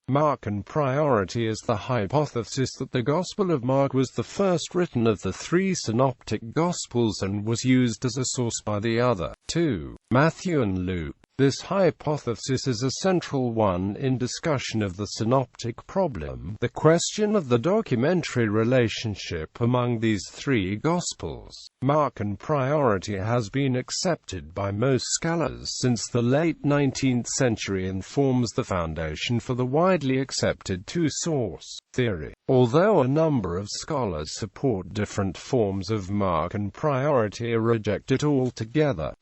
Markan priority is the hypothesis that the Gospel of Mark was the first written of the three Synoptic Gospels and was used as a source by the other two, Matthew and Luke. This hypothesis is a central one in discussion of the Synoptic Problem, the question of the documentary relationship among these three Gospels. Markan priority has been accepted by most scholars since the late 19th century and forms the foundation for the widely accepted two-source theory. Although a number of scholars support different forms of Markan priority or reject it altogether,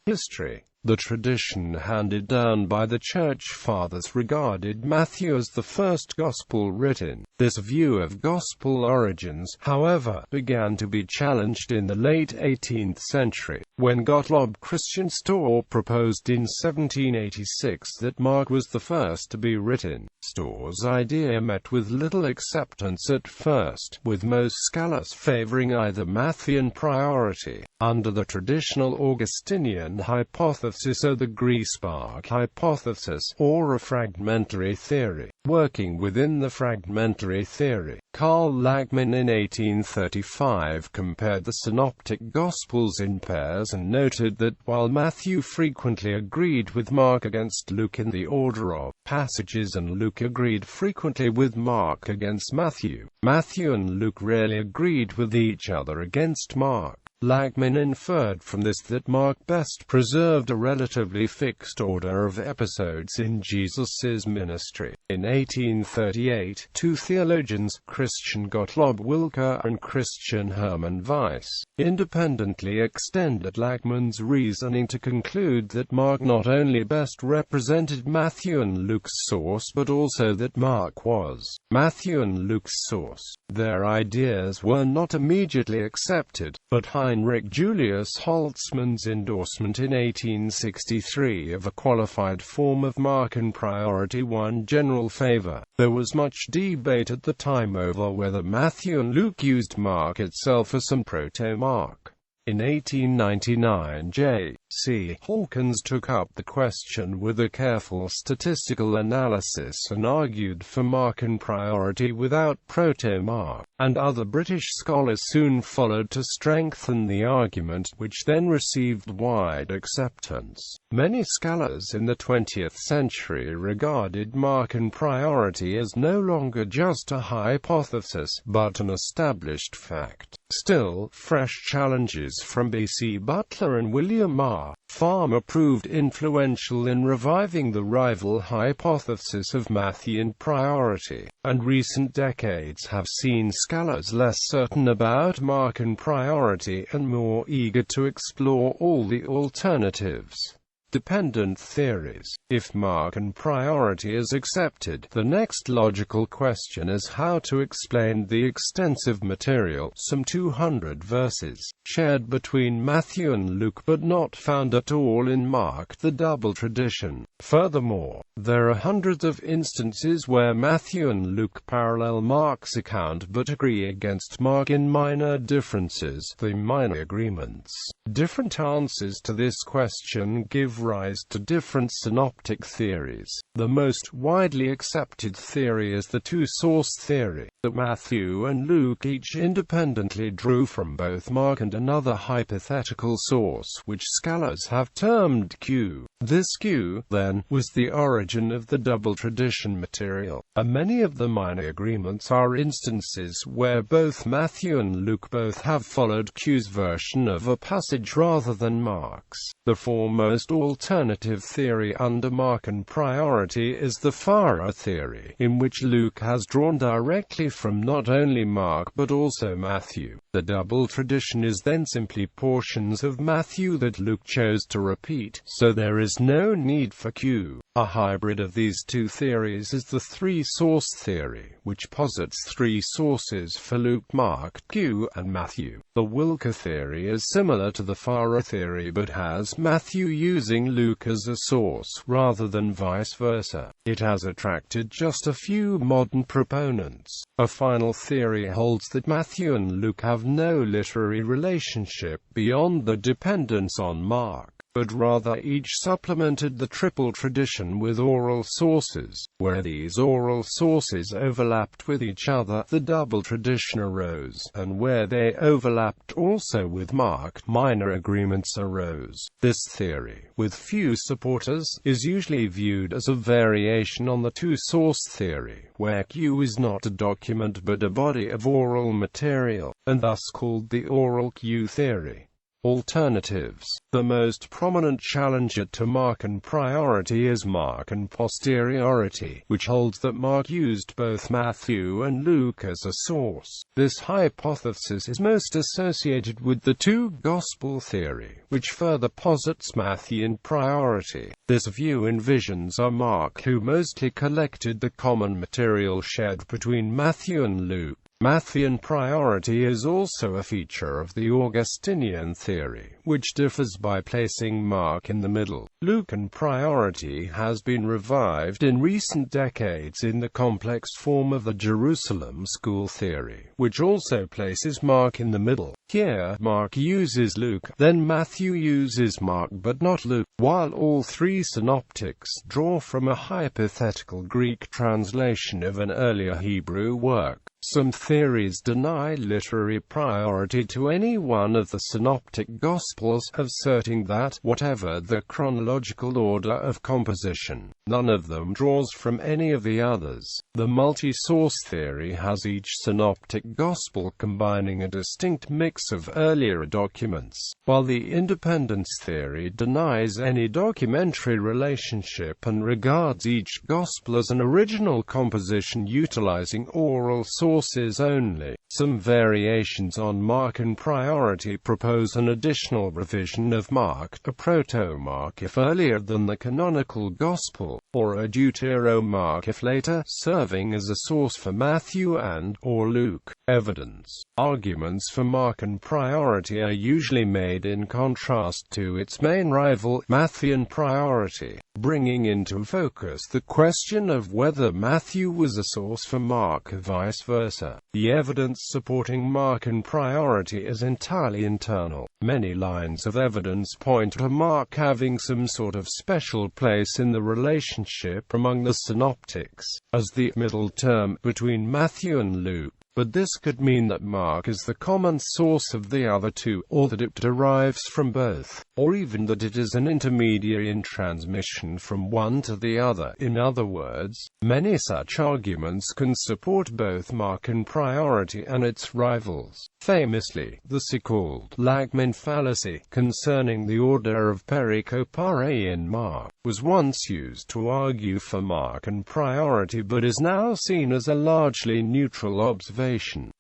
the tradition handed down by the Church Fathers regarded Matthew as the first Gospel written. This view of Gospel origins, however, began to be challenged in the late 18th century, when Gottlob Christian Storr proposed in 1786 that Mark was the first to be written. Storr's idea met with little acceptance at first, with most scholars favoring either Matthean priority, under the traditional Augustinian hypothesis or the Griesbach hypothesis, or a fragmentary theory. Working within the fragmentary theory, Karl Lachmann in 1835 compared the Synoptic Gospels in pairs and noted that while Matthew frequently agreed with Mark against Luke in the order of passages and Luke agreed frequently with Mark against Matthew, Matthew and Luke rarely agreed with each other against Mark. Lachmann inferred from this that Mark best preserved a relatively fixed order of episodes in Jesus' ministry. In 1838, two theologians, Christian Gottlob Wilke and Christian Hermann Weiss, independently extended Lachmann's reasoning to conclude that Mark not only best represented Matthew and Luke's source but also that Mark was Matthew and Luke's source. Their ideas were not immediately accepted, but Heinrich Julius Holtzmann's endorsement in 1863 of a qualified form of Markan priority won general favor. There was much debate at the time over whether Matthew and Luke used Mark itself as some proto-Mark. In 1899, J.C. Hawkins took up the question with a careful statistical analysis and argued for Markan priority without proto-Mark, and other British scholars soon followed to strengthen the argument, which then received wide acceptance. Many scholars in the 20th century regarded Markan priority as no longer just a hypothesis, but an established fact. Still, fresh challenges from B.C. Butler and William R. Farmer proved influential in reviving the rival hypothesis of Matthean priority, and recent decades have seen scholars less certain about Markan priority and more eager to explore all the alternatives. Dependent theories. If Markan priority is accepted, the next logical question is how to explain the extensive material, some 200 verses, shared between Matthew and Luke but not found at all in Mark, the double tradition. Furthermore, there are hundreds of instances where Matthew and Luke parallel Mark's account but agree against Mark in minor differences, the minor agreements. Different answers to this question give rise to different synoptic theories. The most widely accepted theory is the two-source theory, that Matthew and Luke each independently drew from both Mark and another hypothetical source which scholars have termed Q. This Q, then, was the origin of the double tradition material, and many of the minor agreements are instances where both Matthew and Luke both have followed Q's version of a passage rather than Mark's. The foremost alternative theory under Markan priority is the Farah Theory, in which Luke has drawn directly from not only Mark but also Matthew. The double tradition is then simply portions of Matthew that Luke chose to repeat, so there is no need for Q. A hybrid of these two theories is the three-source theory, which posits three sources for Luke, Mark, Q, and Matthew. The Wilke theory is similar to the Farah theory but has Matthew using Luke as a source rather than vice versa. It has attracted just a few modern proponents. A final theory holds that Matthew and Luke have no literary relationship beyond the dependence on Mark. but rather each supplemented the triple tradition with oral sources. Where these oral sources overlapped with each other, the double tradition arose, and where they overlapped also with Mark, minor agreements arose. This theory, with few supporters, is usually viewed as a variation on the two-source theory, where Q is not a document but a body of oral material, and thus called the oral Q theory. Alternatives. The most prominent challenger to Markan priority is Markan posteriority, which holds that Mark used both Matthew and Luke as a source. This hypothesis is most associated with the two-gospel theory, which further posits Matthewan priority. This view envisions a Mark who mostly collected the common material shared between Matthew and Luke. Matthewan priority is also a feature of the Augustinian theory, which differs by placing Mark in the middle. Lucan priority has been revived in recent decades in the complex form of the Jerusalem school theory, which also places Mark in the middle. Here, Mark uses Luke, then Matthew uses Mark but not Luke, while all three synoptics draw from a hypothetical Greek translation of an earlier Hebrew work. Some theories deny literary priority to any one of the Synoptic Gospels, asserting that, whatever the chronological order of composition, none of them draws from any of the others. The multi-source theory has each Synoptic Gospel combining a distinct mix of earlier documents, while the independence theory denies any documentary relationship and regards each Gospel as an original composition utilizing oral sources only. Some variations on Markan priority propose an additional revision of Mark, a proto-Mark if earlier than the canonical Gospel, or a deutero-Mark if later, serving as a source for Matthew and/or Luke. Evidence. Arguments for Markan priority are usually made in contrast to its main rival, Matthewan priority, bringing into focus the question of whether Matthew was a source for Mark or vice versa. The evidence supporting Markan priority is entirely internal. Many lines of evidence point to Mark having some sort of special place in the relationship among the synoptics, as the middle term between Matthew and Luke. But this could mean that Mark is the common source of the other two, or that it derives from both, or even that it is an intermediary in transmission from one to the other. In other words, many such arguments can support both Markan priority and its rivals. Famously, the so-called Lagman fallacy, concerning the order of pericopare in Mark, was once used to argue for Markan priority but is now seen as a largely neutral observation.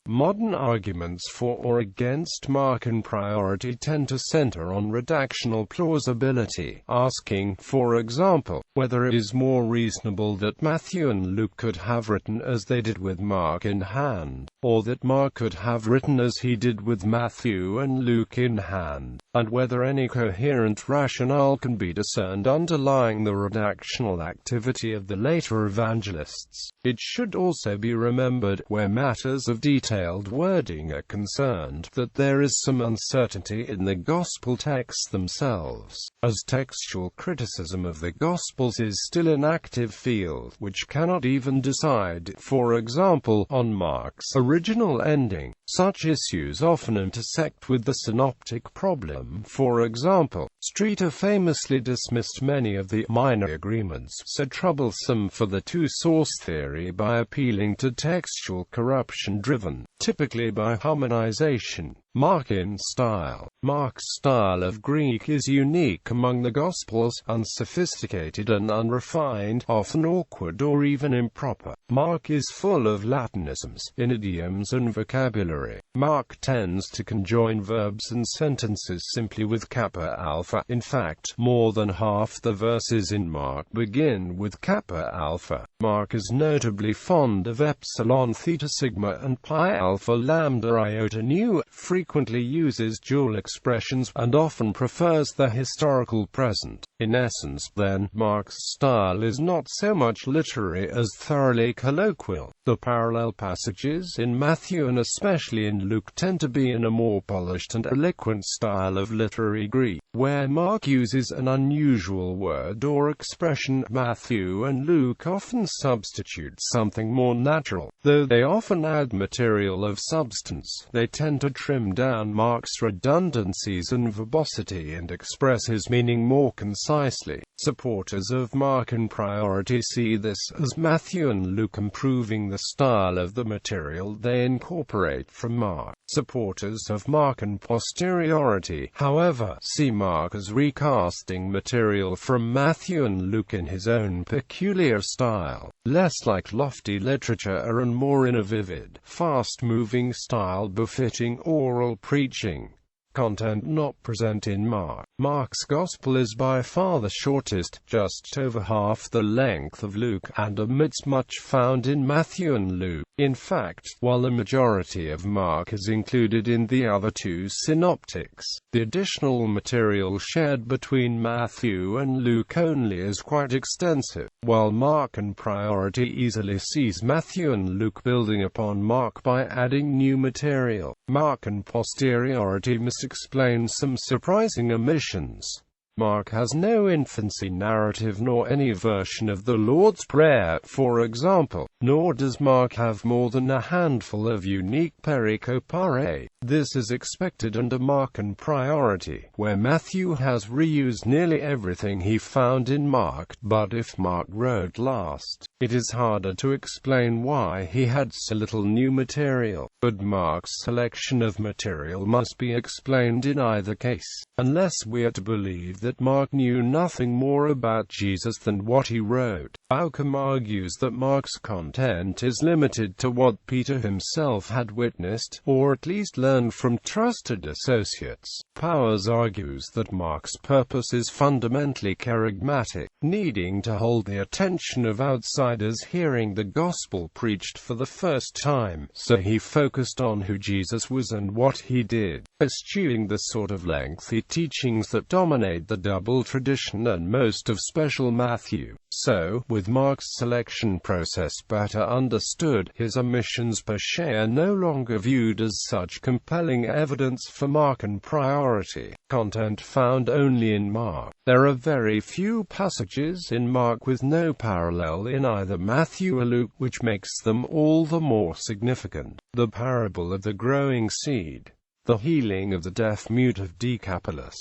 Modern arguments for or against Markan priority tend to center on redactional plausibility, asking, for example, whether it is more reasonable that Matthew and Luke could have written as they did with Mark in hand, or that Mark could have written as he did with Matthew and Luke in hand, and whether any coherent rationale can be discerned underlying the redactional activity of the later evangelists. It should also be remembered, where matters of detailed wording are concerned, that there is some uncertainty in the Gospel texts themselves, as textual criticism of the Gospels is still an active field, which cannot even decide, for example, on Mark's original ending. Such issues often intersect with the Synoptic Problem. For example, Streeter famously dismissed many of the minor agreements so troublesome for the two-source theory by appealing to textual corruption driven, typically by harmonization. Markan style. Mark's style of Greek is unique among the Gospels, unsophisticated and unrefined, often awkward or even improper. Mark is full of Latinisms, in idioms and vocabulary. Mark tends to conjoin verbs and sentences simply with kappa alpha. In fact, more than half the verses in Mark begin with kappa alpha. Mark is notably fond of epsilon theta sigma and pi alpha lambda iota nu, frequently frequently uses dual expressions, and often prefers the historical present. In essence, then, Mark's style is not so much literary as thoroughly colloquial. The parallel passages in Matthew and especially in Luke tend to be in a more polished and eloquent style of literary Greek, where Mark uses an unusual word or expression. Matthew and Luke often substitute something more natural. Though they often add material of substance, they tend to trim down Mark's redundancies and verbosity and express his meaning more concisely. Supporters of Marcan priority see this as Matthew and Luke improving the style of the material they incorporate from Mark. Supporters of Marcan posteriority, however, see Mark as recasting material from Matthew and Luke in his own peculiar style, less like lofty literature and more in a vivid, fast-moving style befitting oral preaching. Content not present in Mark. Mark's Gospel is by far the shortest, just over half the length of Luke, and omits much found in Matthew and Luke. In fact, while the majority of Mark is included in the other two synoptics, the additional material shared between Matthew and Luke only is quite extensive. While Marcan priority easily sees Matthew and Luke building upon Mark by adding new material, Marcan posteriority must explain some surprising omissions. Mark has no infancy narrative nor any version of the Lord's Prayer, for example, nor does Mark have more than a handful of unique pericopae. This is expected under Marcan priority, where Matthew has reused nearly everything he found in Mark, but if Mark wrote last, it is harder to explain why he had so little new material. But Mark's selection of material must be explained in either case, unless we are to believe that Mark knew nothing more about Jesus than what he wrote. Bauckham argues that Mark's content is limited to what Peter himself had witnessed, or at least learned from trusted associates. Powers argues that Mark's purpose is fundamentally charismatic, needing to hold the attention of outsiders hearing the gospel preached for the first time, so he focused on who Jesus was and what he did, eschewing the sort of lengthy teachings that dominate the double tradition and most of Special Matthew. So, with Mark's selection process better understood, his omissions per se are no longer viewed as such compelling evidence for Marcan priority. Content found only in Mark. There are very few passages in Mark with no parallel in either Matthew or Luke, which makes them all the more significant. The parable of the growing seed, the healing of the deaf-mute of Decapolis,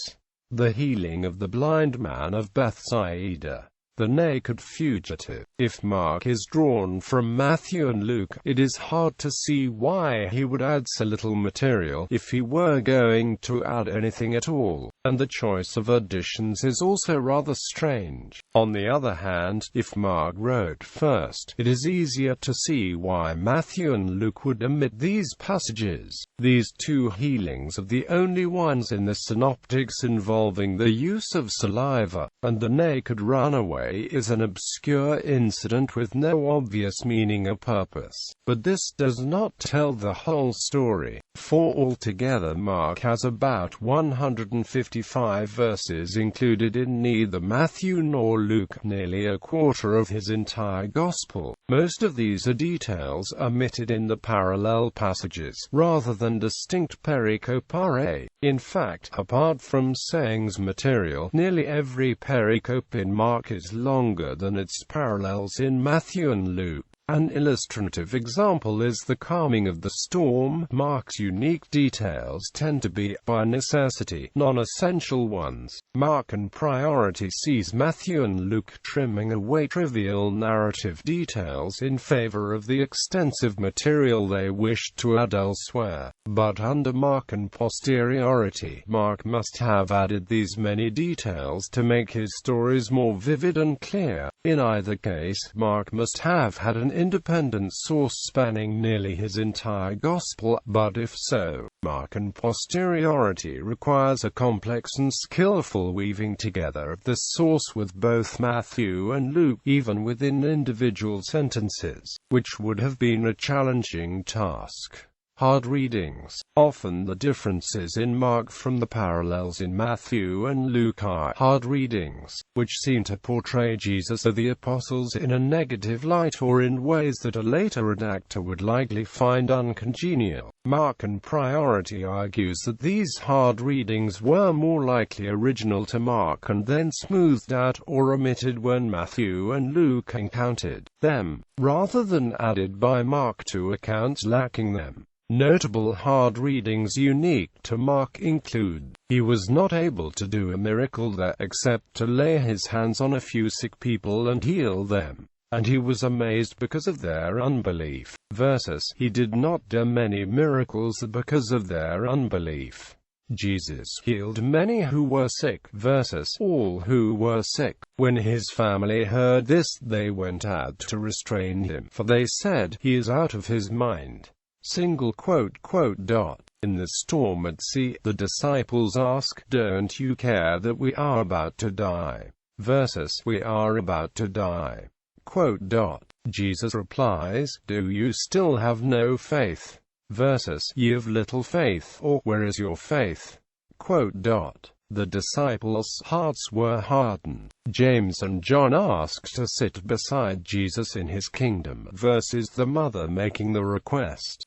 the healing of the blind man of Bethsaida, the naked fugitive. If Mark is drawn from Matthew and Luke, it is hard to see why he would add so little material, if he were going to add anything at all, and the choice of additions is also rather strange. On the other hand, if Mark wrote first, it is easier to see why Matthew and Luke would omit these passages. These two healings are the only ones in the synoptics involving the use of saliva, and the naked runaway is an obscure incident with no obvious meaning or purpose. But this does not tell the whole story, for altogether Mark has about 155 verses included in neither Matthew nor Luke, nearly a quarter of his entire Gospel. Most of these are details omitted in the parallel passages, rather than distinct pericopae. In fact, apart from sayings material, nearly every pericope in Mark is longer than its parallels in Matthew and Luke. An illustrative example is the calming of the storm. Mark's unique details tend to be, by necessity, non-essential ones. Marcan priority sees Matthew and Luke trimming away trivial narrative details in favor of the extensive material they wished to add elsewhere. But under Marcan posteriority, Mark must have added these many details to make his stories more vivid and clear. In either case, Mark must have had an independent source spanning nearly his entire Gospel, but if so, Marcan posteriority requires a complex and skillful weaving together of the source with both Matthew and Luke, even within individual sentences, which would have been a challenging task. Hard readings. Often the differences in Mark from the parallels in Matthew and Luke are hard readings, which seem to portray Jesus or the apostles in a negative light or in ways that a later redactor would likely find uncongenial. Marcan Priority argues that these hard readings were more likely original to Mark and then smoothed out or omitted when Matthew and Luke encountered them, rather than added by Mark to accounts lacking them. Notable hard readings unique to Mark include: he was not able to do a miracle there except to lay his hands on a few sick people and heal them, and he was amazed because of their unbelief, versus he did not do many miracles because of their unbelief. Jesus healed many who were sick, versus all who were sick. When his family heard this, they went out to restrain him, for they said, "He is out of his mind." In the storm at sea, the disciples ask, "Don't you care that we are about to die?" versus, "We are about to die." Jesus replies, "Do you still have no faith?" versus, "Ye of little faith," or "Where is your faith?" The disciples' hearts were hardened. James and John asked to sit beside Jesus in his kingdom, versus the mother making the request.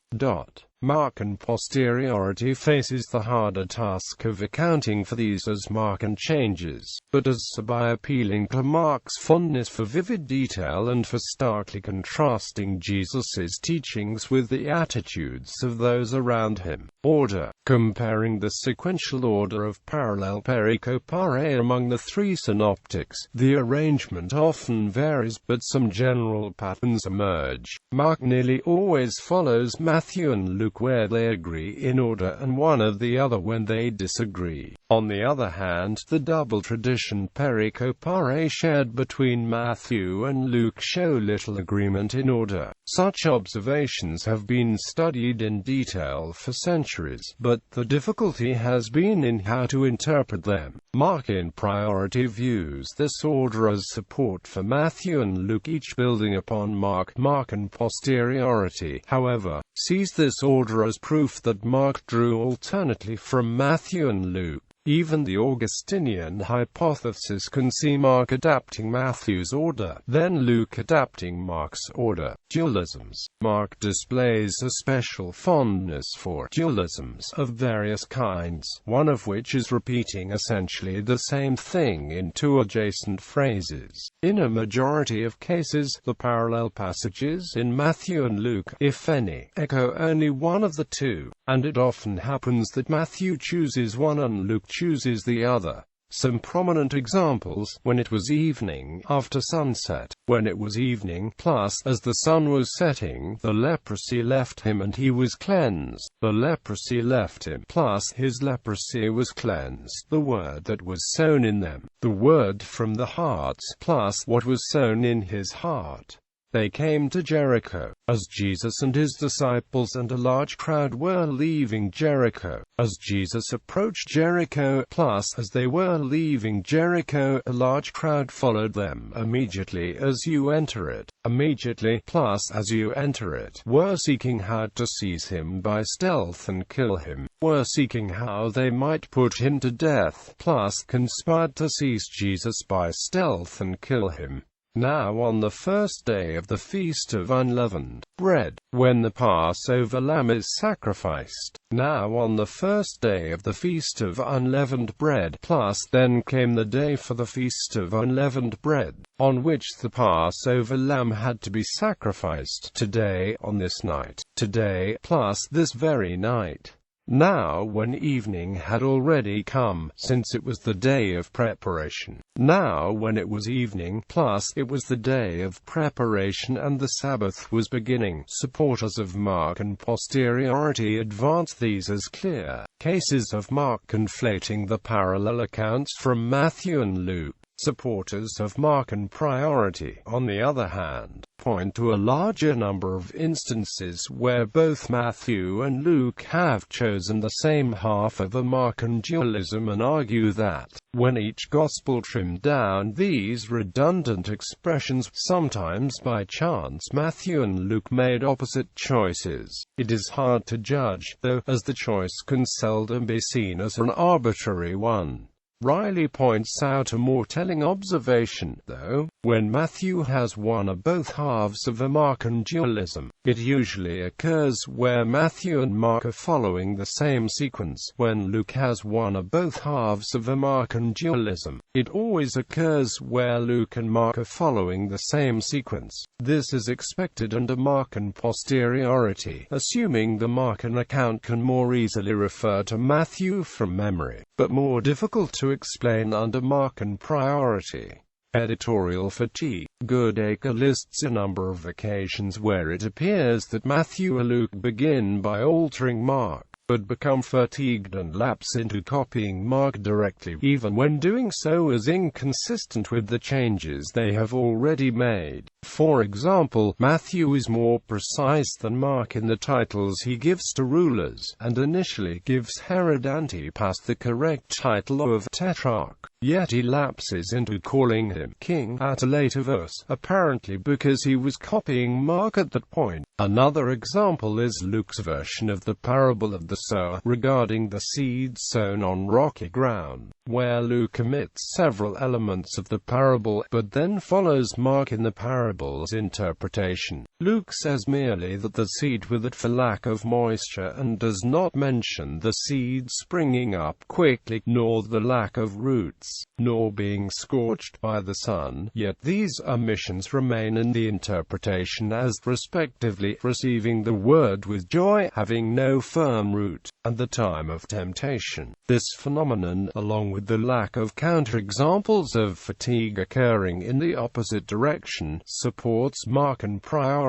Marcan posteriority faces the harder task of accounting for these as Marcan changes, but does so by appealing to Mark's fondness for vivid detail and for starkly contrasting Jesus's teachings with the attitudes of those around him. Order. Comparing the sequential order of parallel pericopare among the three synoptics, the arrangement often varies, but some general patterns emerge. Mark nearly always follows Matthew and Luke where they agree in order and one or the other when they disagree. On the other hand, the double tradition pericopare shared between Matthew and Luke show little agreement in order. Such observations have been studied in detail for centuries, but the difficulty has been in how to interpret them. Marcan Priority views this order as support for Matthew and Luke, each building upon Mark. Marcan Posteriority, however, sees this order as proof that Mark drew alternately from Matthew and Luke. Even the Augustinian hypothesis can see Mark adapting Matthew's order, then Luke adapting Mark's order. Dualisms. Mark displays a special fondness for dualisms of various kinds, one of which is repeating essentially the same thing in two adjacent phrases. In a majority of cases, the parallel passages in Matthew and Luke, if any, echo only one of the two, and it often happens that Matthew chooses one and Luke chooses the other. Some prominent examples: when it was evening, after sunset; when it was evening, plus, as the sun was setting, the leprosy left him and he was cleansed; the leprosy left him, plus, his leprosy was cleansed; the word that was sown in them, the word from the heart, plus, what was sown in his heart. They came to Jericho. As Jesus and his disciples and a large crowd were leaving Jericho. As Jesus approached Jericho, plus, as they were leaving Jericho, a large crowd followed them. Immediately as you enter it. Immediately, plus, as you enter it, were seeking how to seize him by stealth and kill him. Were seeking how they might put him to death, plus, conspired to seize Jesus by stealth and kill him. Now on the first day of the Feast of Unleavened Bread, when the Passover lamb is sacrificed. Now on the first day of the Feast of Unleavened Bread, plus, then came the day for the Feast of Unleavened Bread, on which the Passover lamb had to be sacrificed. Today, on this night. Today, plus, this very night. Now when evening had already come, since it was the day of preparation. Now when it was evening, plus, it was the day of preparation and the Sabbath was beginning. Supporters of Marcan posteriority advance these as clear cases of Mark conflating the parallel accounts from Matthew and Luke. Supporters of Marcan priority, on the other hand, point to a larger number of instances where both Matthew and Luke have chosen the same half of a Marcan dualism and argue that, when each Gospel trimmed down these redundant expressions, sometimes by chance Matthew and Luke made opposite choices. It is hard to judge, though, as the choice can seldom be seen as an arbitrary one. Riley points out a more telling observation, though. When Matthew has one or both halves of a Marcan dualism, it usually occurs where Matthew and Mark are following the same sequence. When Luke has one or both halves of a Marcan dualism, it always occurs where Luke and Mark are following the same sequence. This is expected under Marcan posteriority, assuming the Marcan account can more easily refer to Matthew from memory, but more difficult to explain under Marcan priority. Editorial fatigue. Goodacre lists a number of occasions where it appears that Matthew or Luke begin by altering Mark, but become fatigued and lapse into copying Mark directly, even when doing so is inconsistent with the changes they have already made. For example, Matthew is more precise than Mark in the titles he gives to rulers, and initially gives Herod Antipas the correct title of Tetrarch, yet he lapses into calling him king at a later verse, apparently because he was copying Mark at that point. Another example is Luke's version of the parable of the sower, regarding the seed sown on rocky ground, where Luke omits several elements of the parable, but then follows Mark in the parable's interpretation. Luke says merely that the seed withered for lack of moisture, and does not mention the seed springing up quickly, nor the lack of roots, nor being scorched by the sun. Yet these omissions remain in the interpretation as respectively receiving the word with joy, having no firm root, and the time of temptation. This phenomenon, along with the lack of counterexamples of fatigue occurring in the opposite direction, supports Marcan priority.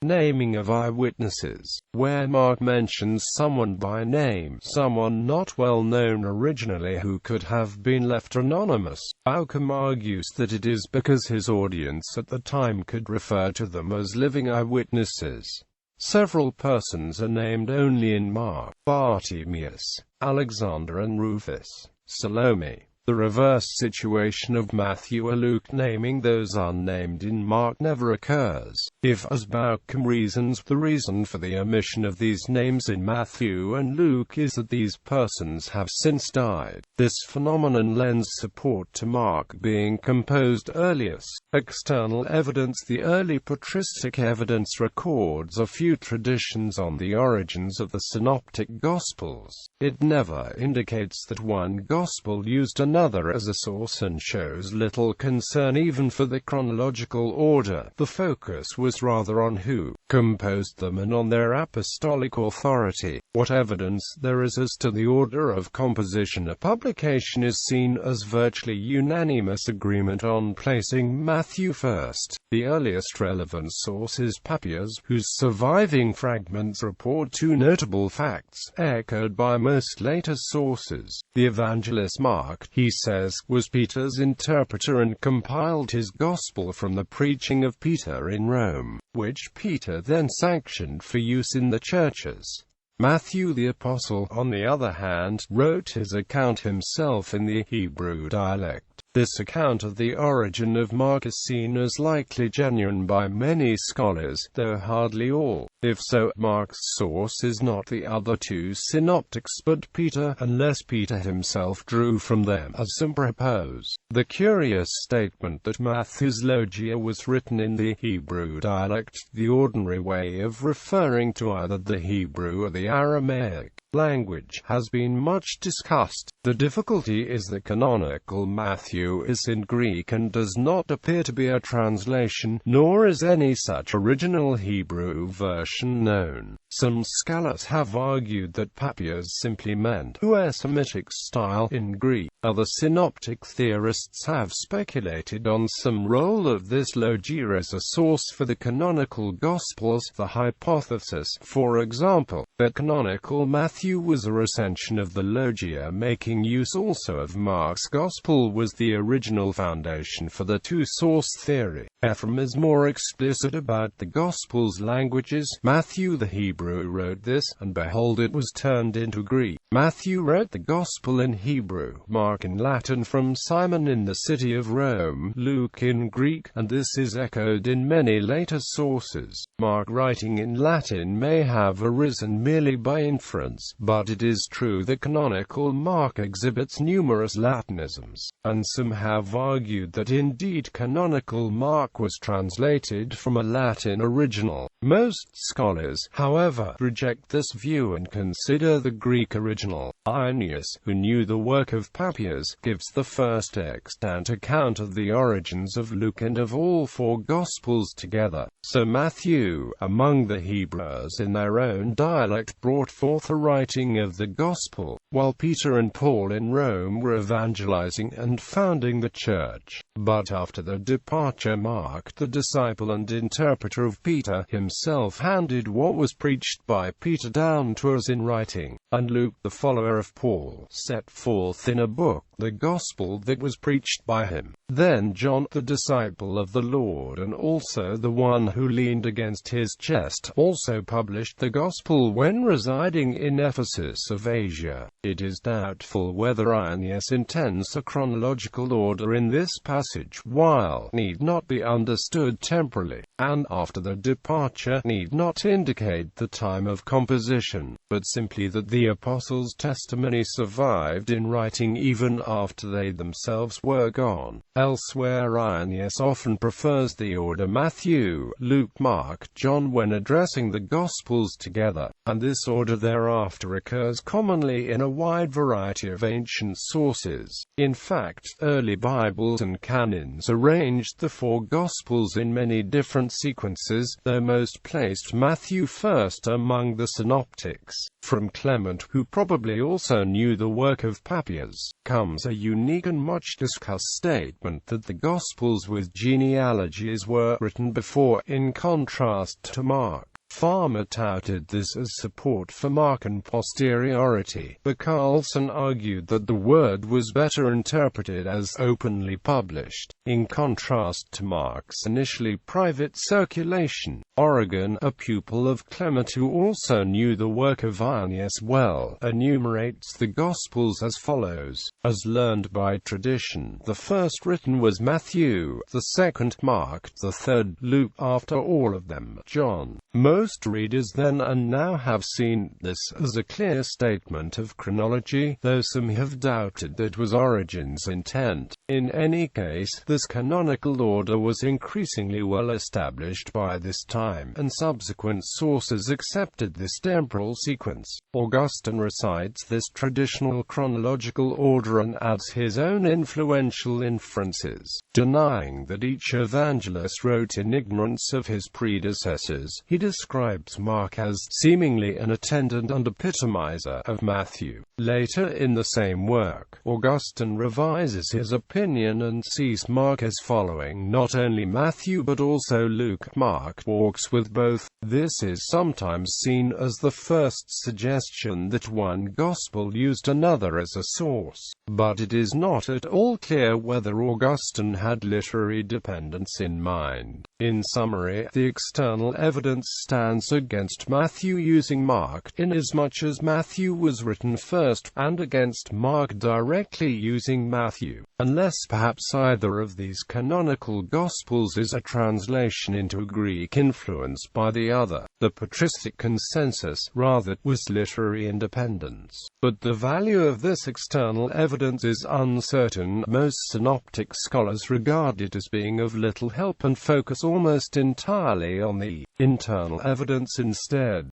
Naming of eyewitnesses. Where Mark mentions someone by name, someone not well known originally who could have been left anonymous, Bauckham argues that it is because his audience at the time could refer to them as living eyewitnesses. Several persons are named only in Mark: Bartimaeus, Alexander and Rufus. Salome. The reverse situation of Matthew or Luke naming those unnamed in Mark never occurs. If, as Bauckham reasons, the reason for the omission of these names in Matthew and Luke is that these persons have since died, this phenomenon lends support to Mark being composed earliest. External evidence. The early patristic evidence records a few traditions on the origins of the Synoptic Gospels. It never indicates that one Gospel used another as a source, and shows little concern even for the chronological order. The focus was rather on who composed them and on their apostolic authority. What evidence there is as to the order of composition or publication is seen as virtually unanimous agreement on placing Matthew first. The earliest relevant source is Papias, whose surviving fragments report two notable facts, echoed by most later sources. The evangelist Mark, he says, was Peter's interpreter and compiled his gospel from the preaching of Peter in Rome, which Peter then sanctioned for use in the churches. Matthew the Apostle, on the other hand, wrote his account himself in the Hebrew dialect. This account of the origin of Mark is seen as likely genuine by many scholars, though hardly all. If so, Mark's source is not the other two synoptics but Peter, unless Peter himself drew from them, as some propose. The curious statement that Matthew's Logia was written in the Hebrew dialect, the ordinary way of referring to either the Hebrew or the Aramaic language, has been much discussed. The difficulty is that canonical Matthew is in Greek and does not appear to be a translation, nor is any such original Hebrew version known. Some scholars have argued that Papias simply meant a Semitic style in Greek. Other synoptic theorists have speculated on some role of this Logia as a source for the canonical Gospels. The hypothesis, for example, that canonical Matthew was a recension of the Logia. Making use also of Mark's Gospel was the original foundation for the two-source theory. Ephraim is more explicit about the Gospel's languages. Matthew the Hebrew wrote this, and behold, it was turned into Greek. Matthew wrote the Gospel in Hebrew, Mark in Latin from Simon in the city of Rome, Luke in Greek, and this is echoed in many later sources. Mark writing in Latin may have arisen merely by inference, but it is true that canonical Mark exhibits numerous Latinisms, and some have argued that indeed canonical Mark was translated from a Latin original. Most scholars, however, reject this view and consider the Greek original. Irenaeus, who knew the work of Papias, gives the first extant account of the origins of Luke and of all four Gospels together. So Matthew, among the Hebrews in their own dialect, brought forth a writing of the Gospel, while Peter and Paul in Rome were evangelizing and founding the church. But after the departure Mark, the disciple and interpreter of Peter, himself handed what was preached by Peter down to us in writing, and Luke, the follower of Paul, set forth in a book the gospel that was preached by him. Then John, the disciple of the Lord and also the one who leaned against his chest, also published the gospel when residing in Ephesus of Asia. It is doubtful whether Irenaeus intends a chronological order in this passage, while need not be understood temporally, and after the departure need not indicate the time of composition, but simply that the apostles' testimony survived in writing even after they themselves were gone. Elsewhere Irenaeus often prefers the order Matthew, Luke, Mark, John when addressing the Gospels together, and this order thereafter occurs commonly in a wide variety of ancient sources. In fact, early Bibles and canons arranged the four Gospels in many different sequences, though most placed Matthew first among the synoptics. From Clement, who probably also knew the work of Papias, comes a unique and much discussed statement that the Gospels with genealogies were written before, in contrast to Mark. Farmer touted this as support for Markan posteriority, but Carlson argued that the word was better interpreted as openly published, in contrast to Mark's initially private circulation. Origen, a pupil of Clement who also knew the work of Irenaeus well, enumerates the Gospels as follows: as learned by tradition, the first written was Matthew, the second Mark, the third Luke, after all of them John. Most readers then and now have seen this as a clear statement of chronology, though some have doubted that was Origen's intent. In any case, this canonical order was increasingly well established by this time, and subsequent sources accepted this temporal sequence. Augustine recites this traditional chronological order and adds his own influential inferences. Denying that each evangelist wrote in ignorance of his predecessors, he describes Mark as seemingly an attendant and epitomizer of Matthew. Later in the same work, Augustine revises his opinion and sees Mark as following not only Matthew but also Luke. Mark walks with both. This is sometimes seen as the first suggestion that one gospel used another as a source, but it is not at all clear whether Augustine had literary dependence in mind. In summary, the external evidence stands against Matthew using Mark, inasmuch as Matthew was written first, and against Mark directly using Matthew, unless perhaps either of these canonical Gospels is a translation into Greek influenced by the other. The patristic consensus, rather, was literary independence. But the value of this external evidence is uncertain. Most synoptic scholars regard it as being of little help and focus almost entirely on the internal evidence instead.